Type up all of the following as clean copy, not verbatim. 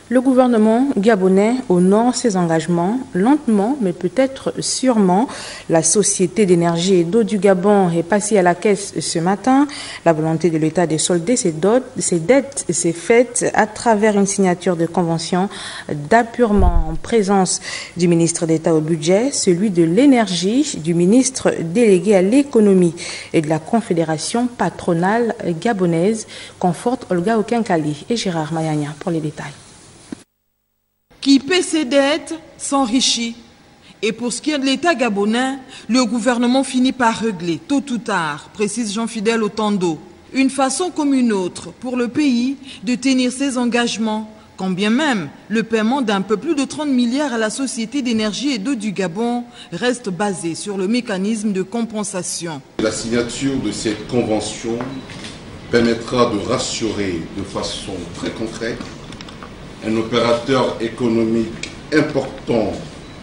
Le gouvernement gabonais honore ses engagements lentement, mais peut-être sûrement. La Société d'énergie et d'eau du Gabon est passée à la caisse ce matin. La volonté de l'État de solder ses dettes s'est faite à travers une signature de convention d'appurement en présence du ministre d'État au budget, celui de l'énergie, du ministre délégué à l'économie et de la Confédération patronale gabonaise, conforte Olga Okenkali et Gérard Mayagna pour les détails. Qui paie ses dettes s'enrichit. Et pour ce qui est de l'État gabonais, le gouvernement finit par régler, tôt ou tard, précise Jean-Fidèle Otando, une façon comme une autre pour le pays de tenir ses engagements, quand bien même le paiement d'un peu plus de 30 milliards à la Société d'énergie et d'eau du Gabon reste basé sur le mécanisme de compensation. La signature de cette convention permettra de rassurer de façon très concrète un opérateur économique important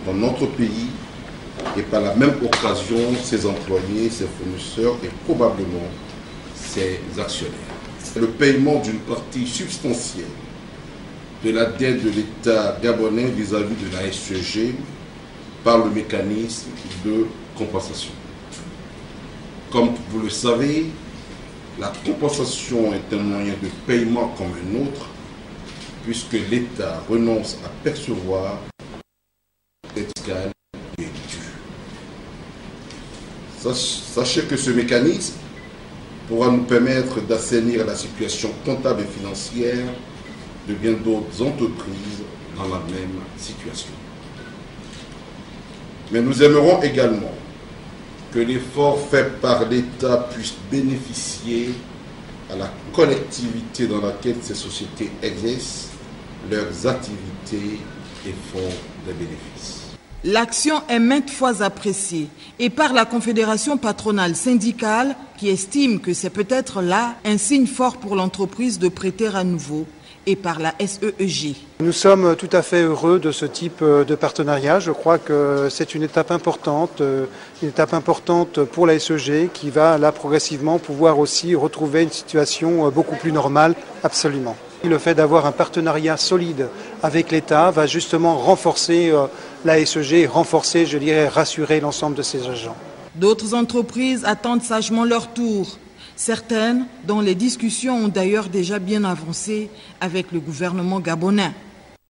dans notre pays et par la même occasion ses employés, ses fournisseurs et probablement ses actionnaires. Le paiement d'une partie substantielle de la dette de l'État gabonais vis-à-vis de la SEG par le mécanisme de compensation. Comme vous le savez, la compensation est un moyen de paiement comme un autre, puisque l'État renonce à percevoir la dette fiscale qui est due. Sachez que ce mécanisme pourra nous permettre d'assainir la situation comptable et financière de bien d'autres entreprises dans la même situation. Mais nous aimerons également que l'effort fait par l'État puisse bénéficier à la collectivité dans laquelle ces sociétés exercent leurs activités et font des bénéfices. L'action est maintes fois appréciée et par la Confédération patronale syndicale qui estime que c'est peut-être là un signe fort pour l'entreprise de prêter à nouveau et par la SEEG. Nous sommes tout à fait heureux de ce type de partenariat. Je crois que c'est une étape importante pour la SEG qui va là progressivement pouvoir aussi retrouver une situation beaucoup plus normale, absolument. Le fait d'avoir un partenariat solide avec l'État va justement renforcer la SEG et renforcer, je dirais, rassurer l'ensemble de ses agents. D'autres entreprises attendent sagement leur tour. Certaines, dont les discussions ont d'ailleurs déjà bien avancé avec le gouvernement gabonais.